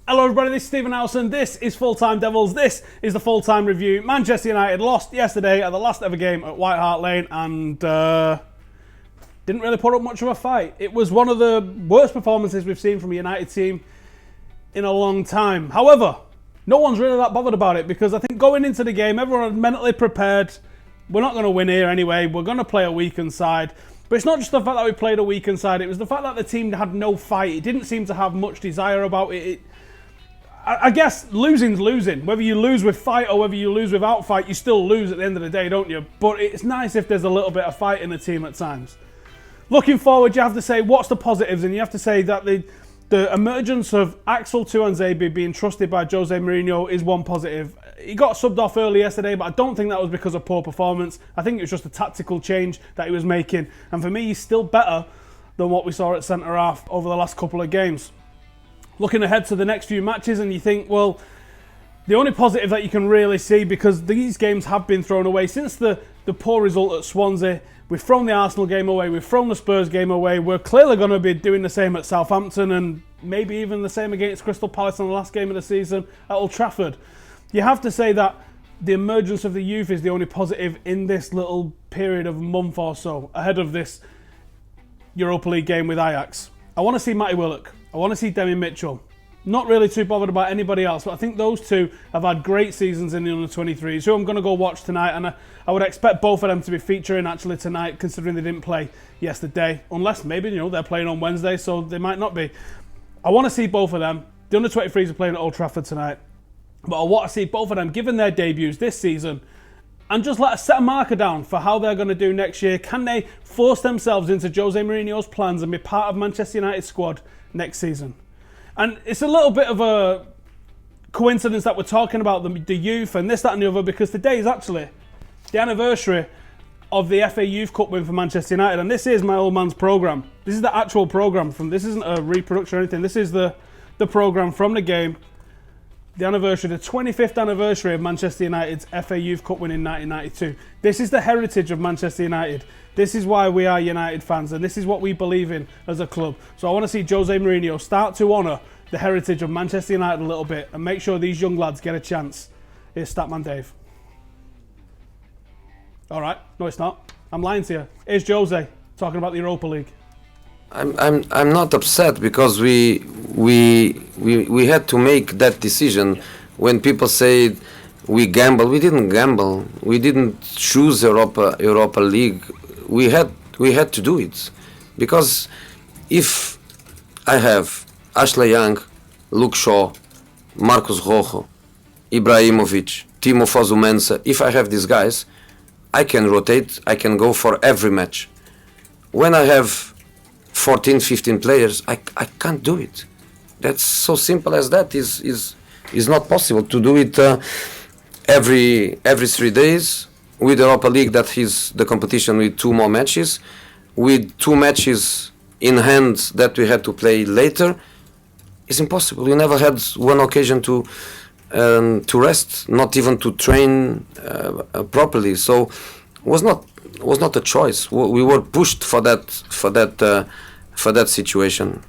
Hello everybody, this is Stephen Howson, this is Full Time Devils, this is the Full Time Review. Manchester United lost yesterday at the last ever game at White Hart Lane and didn't really put up much of a fight. It was one of the worst performances we've seen from a United team in a long time. However, no one's really that bothered about it because I think going into the game, everyone had mentally prepared. We're not going to win here anyway, we're going to play a weakened side. But it's not just the fact that we played a weakened side, it was the fact that the team had no fight. It didn't seem to have much desire about it. I guess losing's losing. Whether you lose with fight or whether you lose without fight, you still lose at the end of the day, don't you? But it's nice if there's a little bit of fight in the team at times. Looking forward, you have to say, what's the positives? And you have to say that the emergence of Axel Tuanzebe being trusted by Jose Mourinho is one positive. He got subbed off early yesterday, but I don't think that was because of poor performance. I think it was just a tactical change that he was making. And for me, he's still better than what we saw at centre-half over the last couple of games. Looking ahead to the next few matches, and you think, well, the only positive that you can really see, because these games have been thrown away since the poor result at Swansea. We've thrown the Arsenal game away, we've thrown the Spurs game away. We're clearly going to be doing the same at Southampton and maybe even the same against Crystal Palace in the last game of the season at Old Trafford. You have to say that the emergence of the youth is the only positive in this little period of a month or so ahead of this Europa League game with Ajax. I want to see Matty Willock. I want to see Demi Mitchell. Not really too bothered about anybody else, but I think those two have had great seasons in the under-23s, who I'm going to go watch tonight, and I would expect both of them to be featuring actually tonight, considering they didn't play yesterday, unless maybe they're playing on Wednesday, so they might not be. I want to see both of them. The under-23s are playing at Old Trafford tonight, but I want to see both of them given their debuts this season, and just let us set a marker down for how they're going to do next year. Can they force themselves into Jose Mourinho's plans and be part of Manchester United's squad next season? And it's a little bit of a coincidence that we're talking about the youth and this, that and the other, because today is actually the anniversary of the FA Youth Cup win for Manchester United, and this is my old man's programme. This is the actual programme. This isn't a reproduction or anything. This is the programme from the game. The anniversary, the 25th anniversary of Manchester United's FA Youth Cup win in 1992. This is the heritage of Manchester United. This is why we are United fans, and this is what we believe in as a club. So I want to see Jose Mourinho start to honour the heritage of Manchester United a little bit and make sure these young lads get a chance. Here's Statman Dave. All right, no, it's not. I'm lying to you. Here's Jose talking about the Europa League. I'm not upset because we had to make that decision. When people say we gamble, we didn't gamble. We didn't choose Europa League. We had to do it because if I have Ashley Young, Luke Shaw, Marcos Rojo, Ibrahimovic, Timo Fosu-Mensah, if I have these guys, I can rotate. I can go for every match. When I have 14, 15 players, I can't do it. That's so simple as that. Is not possible to do it every 3 days with Europa League. That is the competition with 2 more matches, with 2 matches in hand that we had to play later. It's impossible. We never had one occasion to rest, not even to train properly. So was not a choice. We were pushed for that situation.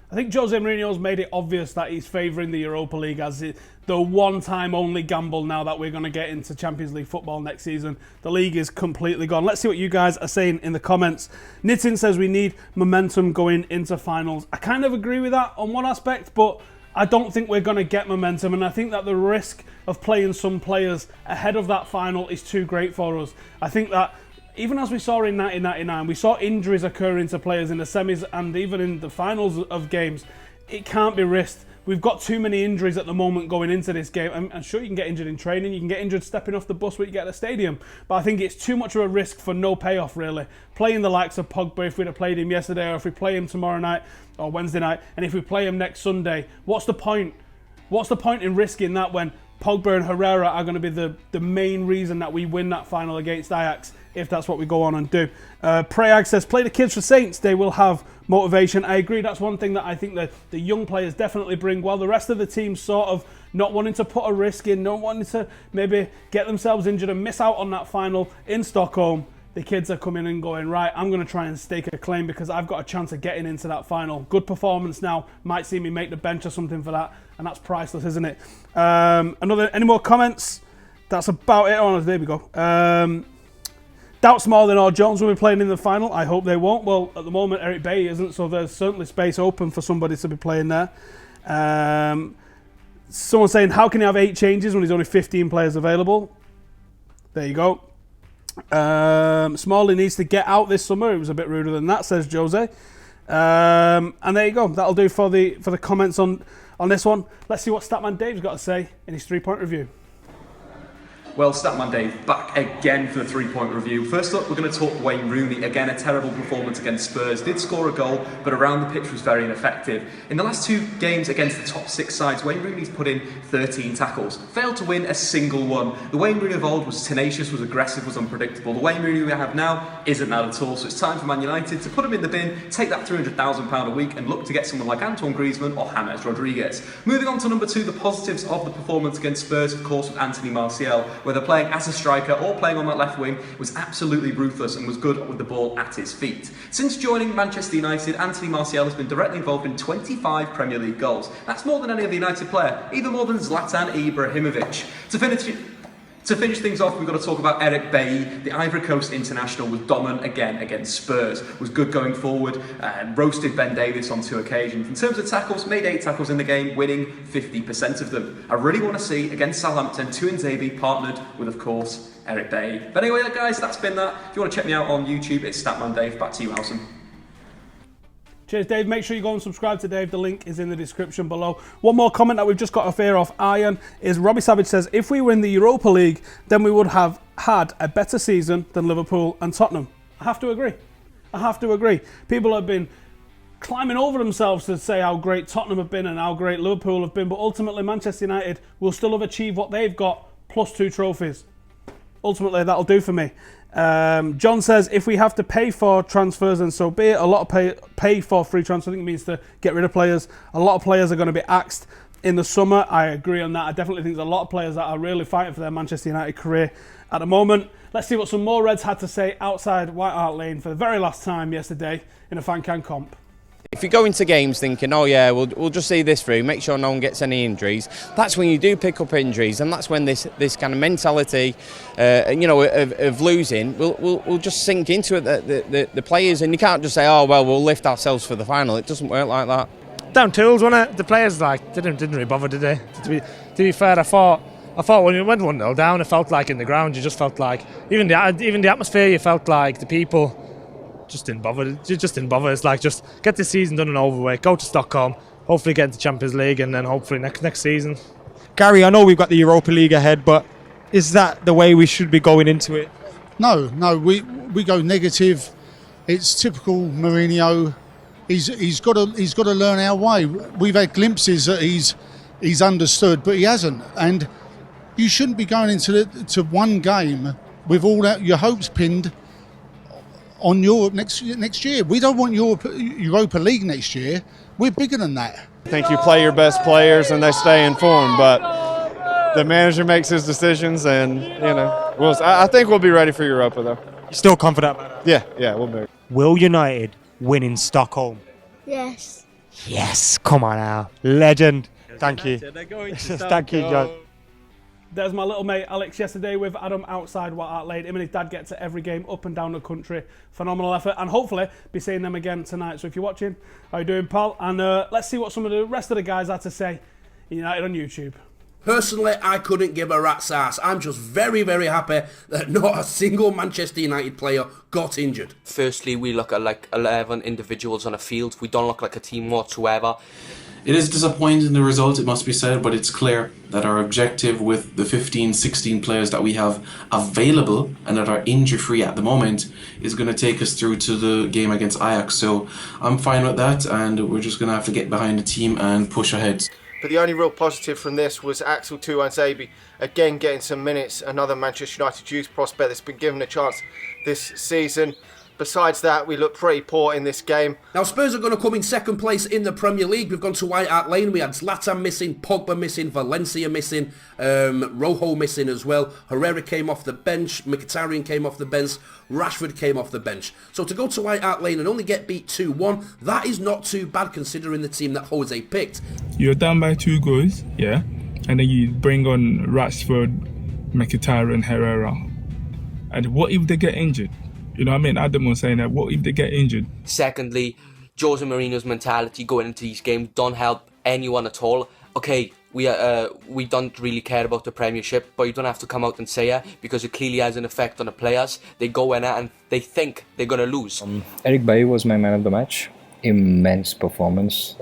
I think Jose Mourinho's made it obvious that he's favouring the Europa League as the one-time only gamble now that we're going to get into Champions League football next season. The league is completely gone. Let's see what you guys are saying in the comments. Nitin says we need momentum going into finals. I kind of agree with that on one aspect, but I don't think we're going to get momentum, and I think that the risk of playing some players ahead of that final is too great for us. I think that even as we saw in 1999, we saw injuries occurring to players in the semis and even in the finals of games. It can't be risked. We've got too many injuries at the moment going into this game. I'm sure you can get injured in training, you can get injured stepping off the bus when you get at the stadium, but I think it's too much of a risk for no payoff, really. Playing the likes of Pogba, if we'd have played him yesterday, or if we play him tomorrow night or Wednesday night, and if we play him next Sunday, what's the point? What's the point in risking that when Pogba and Herrera are going to be the main reason that we win that final against Ajax, if that's what we go on and do. Prayag says, play the kids for Saints, they will have motivation. I agree, that's one thing that I think that the young players definitely bring, while the rest of the team sort of not wanting to put a risk in, not wanting to maybe get themselves injured and miss out on that final in Stockholm. the kids are coming and going, right, I'm going to try and stake a claim because I've got a chance of getting into that final. Good performance now, might see me make the bench or something for that, and that's priceless, isn't it? Any more comments? That's about it. Oh, there we go. Doubt Smalling or Jones will be playing in the final. I hope they won't. Well, at the moment, Eric Bailly isn't, so there's certainly space open for somebody to be playing there. Someone saying, how can he have 8 changes when there's only 15 players available? There you go. Smalling needs to get out this summer. It was a bit ruder than that, says Jose. And there you go. That'll do for the comments on this one. Let's see what Statman Dave's got to say in his 3-point review. Well, Statman Dave back again for the 3-point review. First up, we're going to talk Wayne Rooney. Again, a terrible performance against Spurs. Did score a goal, but around the pitch was very ineffective. In the last 2 games against the top 6 sides, Wayne Rooney's put in 13 tackles. Failed to win a single one. The Wayne Rooney of old was tenacious, was aggressive, was unpredictable. The Wayne Rooney we have now isn't that at all. So it's time for Man United to put him in the bin, take that £300,000 a week and look to get someone like Antoine Griezmann or James Rodriguez. Moving on to number 2, the positives of the performance against Spurs, of course, with Anthony Martial. Whether playing as a striker or playing on that left wing, was absolutely ruthless and was good with the ball at his feet. Since joining Manchester United, Anthony Martial has been directly involved in 25 Premier League goals. That's more than any other United player, even more than Zlatan Ibrahimovic. To finish things off, we've got to talk about Eric Bailly. The Ivory Coast international was dominant again against Spurs, was good going forward, and roasted Ben Davies on 2 occasions. In terms of tackles, made 8 tackles in the game, winning 50% of them. I really want to see, against Southampton, Tuanzebe partnered with, of course, Eric Bailly. But anyway, guys, that's been that. If you want to check me out on YouTube, it's Statman Dave. Back to you, Alison. Cheers, Dave. Make sure you go and subscribe to Dave. The link is in the description below. One more comment that we've just got off here off Iron is Robbie Savage says, if we win the Europa League, then we would have had a better season than Liverpool and Tottenham. I have to agree. People have been climbing over themselves to say how great Tottenham have been and how great Liverpool have been, but ultimately Manchester United will still have achieved what they've got, plus 2 trophies. Ultimately, that'll do for me. John says, if we have to pay for transfers, and so be it. A lot of pay for free transfer, I think it means to get rid of players. A lot of players are going to be axed in the summer. I agree on that. I definitely think there's a lot of players that are really fighting for their Manchester United career at the moment. Let's see what some more Reds had to say outside White Hart Lane for the very last time yesterday in a fan can comp. If you go into games thinking, oh yeah, we'll just see this through, make sure no one gets any injuries, that's when you do pick up injuries, and that's when this kind of mentality, of losing will just sink into it. The players, and you can't just say, oh well, we'll lift ourselves for the final. It doesn't work like that. Down tools, wasn't it? The players didn't really bother, did they? To be fair, I thought when you went 1-0 down, it felt like in the ground, you just felt like even the atmosphere, you felt like the people just didn't bother. It's like, just get this season done and over with. Go to Stockholm, hopefully get into Champions League, and then hopefully next season. Gary, I know we've got the Europa League ahead, but is that the way we should be going into it? No, we go negative. It's typical Mourinho. He's got to learn our way. We've had glimpses that he's understood, but he hasn't. And you shouldn't be going into one game with all your hopes pinned on Europe next year. We don't want Europa League next year. We're bigger than that. I think you play your best players and they stay in form, but the manager makes his decisions, and I think we'll be ready for Europa though. You're still confident about that? Yeah, we'll be. Will United win in Stockholm? Yes. Yes, come on now. Legend. Thank you. Thank you, John. There's my little mate Alex yesterday with Adam outside White Hart Lane. Him and his dad get to every game up and down the country. Phenomenal effort, and hopefully be seeing them again tonight. So if you're watching, how you doing, pal? And let's see what some of the rest of the guys had to say in United on YouTube. Personally, I couldn't give a rat's ass. I'm just very, very happy that not a single Manchester United player got injured. Firstly, we look at like 11 individuals on a field. We don't look like a team whatsoever. It is disappointing, the result, it must be said, but it's clear that our objective with the 15, 16 players that we have available and that are injury-free at the moment is going to take us through to the game against Ajax. So I'm fine with that, and we're just going to have to get behind the team and push ahead. But the only real positive from this was Axel Tuanzebe again getting some minutes, another Manchester United youth prospect that's been given a chance this season. besides that, we look pretty poor in this game. Now, Spurs are going to come in second place in the Premier League. We've gone to White Hart Lane. We had Zlatan missing, Pogba missing, Valencia missing, Rojo missing as well. Herrera came off the bench, Mkhitaryan came off the bench, Rashford came off the bench. So to go to White Hart Lane and only get beat 2-1, that is not too bad considering the team that Jose picked. You're down by 2 goals, yeah, and then you bring on Rashford, Mkhitaryan and Herrera. And what if they get injured? You know what I mean? Adam was saying that, what if they get injured? Secondly, Jose Mourinho's mentality going into these games don't help anyone at all. Okay, we don't really care about the Premiership, but you don't have to come out and say it because it clearly has an effect on the players. They go in it and they think they're going to lose. Eric Bailly was my man of the match. Immense performance.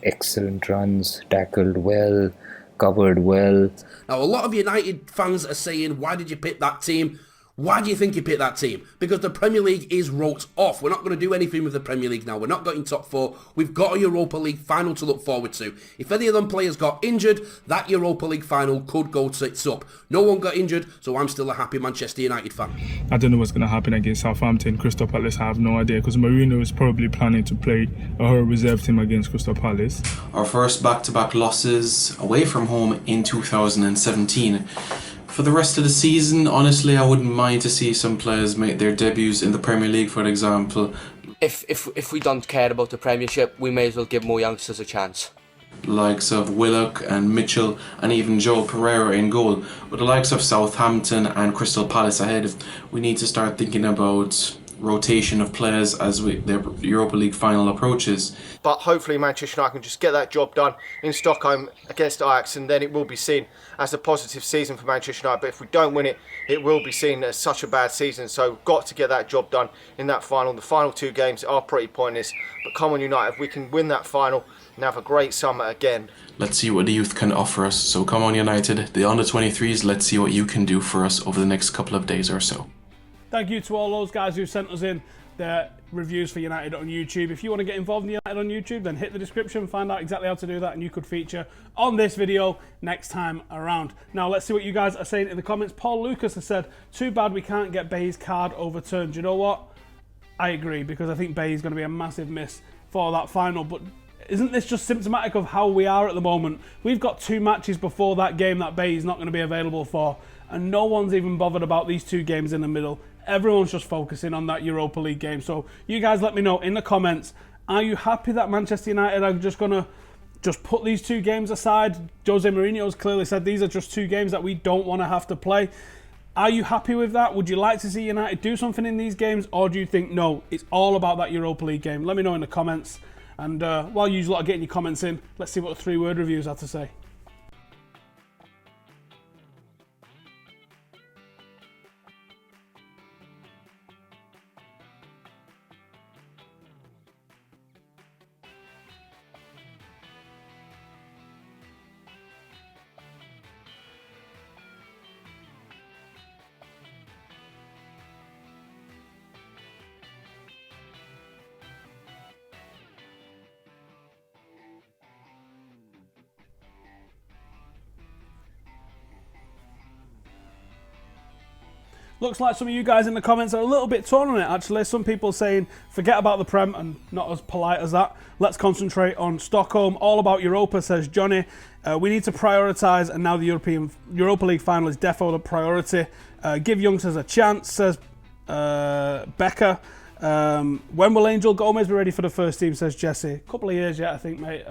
Excellent runs, tackled well, covered well. Now, a lot of United fans are saying, why did you pick that team? Why do you think you picked that team? Because the Premier League is wrote off. We're not going to do anything with the Premier League now. We're not getting top 4. We've got a Europa League final to look forward to. If any of them players got injured, that Europa League final could go tits up. No one got injured, so I'm still a happy Manchester United fan. I don't know what's going to happen against Southampton, Crystal Palace. I have no idea because Mourinho is probably planning to play a whole reserve team against Crystal Palace. Our first back-to-back losses away from home in 2017. For the rest of the season, honestly, I wouldn't mind to see some players make their debuts in the Premier League, for example. If we don't care about the Premiership, we may as well give more youngsters a chance. Likes of Willock and Mitchell and even Joe Pereira in goal. With the likes of Southampton and Crystal Palace ahead, we need to start thinking about rotation of players as their Europa League final approaches. But hopefully Manchester United can just get that job done in Stockholm against Ajax, and then it will be seen as a positive season for Manchester United. But if we don't win it, it will be seen as such a bad season. So we've got to get that job done in that final. The final 2 games are pretty pointless, but come on United, if we can win that final and have a great summer again. Let's see what the youth can offer us. So come on United, the under-23s, let's see what you can do for us over the next couple of days or so. Thank you to all those guys who sent us in their reviews for United on YouTube. If you want to get involved in United on YouTube, then hit the description, find out exactly how to do that, and you could feature on this video next time around. Now, let's see what you guys are saying in the comments. Paul Lucas has said, too bad we can't get Bay's card overturned. You know what? I agree, because I think Bay is going to be a massive miss for that final. But isn't this just symptomatic of how we are at the moment? We've got 2 matches before that game that Bay is not going to be available for, and no one's even bothered about these 2 games in the middle. Everyone's just focusing on that Europa League game. So you guys let me know in the comments, are you happy that Manchester United are just going to put these 2 games aside? Jose Mourinho has clearly said these are just 2 games that we don't want to have to play. Are you happy with that? Would you like to see United do something in these games? Or do you think, no, it's all about that Europa League game? Let me know in the comments. And while you lot are getting your comments in, let's see what the 3-word reviews have to say. Looks like some of you guys in the comments are a little bit torn on it, actually. Some people saying, forget about the Prem, and not as polite as that. Let's concentrate on Stockholm. All about Europa, says Johnny. We need to prioritise, and now the Europa League final is defo the priority. Give youngsters a chance, says Becca. When will Angel Gomez be ready for the first team, says Jesse. A couple of years yet, I think, mate.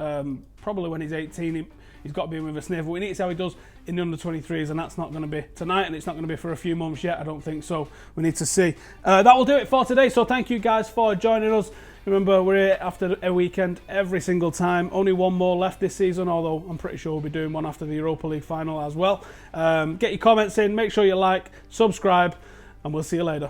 Probably when he's 18. He's got to be in with a sniff. We need to see how he does in the under-23s, and that's not going to be tonight, and it's not going to be for a few months yet, I don't think. So we need to see. That will do it for today. So thank you guys for joining us. Remember, we're here after a weekend every single time. Only 1 more left this season, although I'm pretty sure we'll be doing one after the Europa League final as well. Get your comments in. Make sure you like, subscribe, and we'll see you later.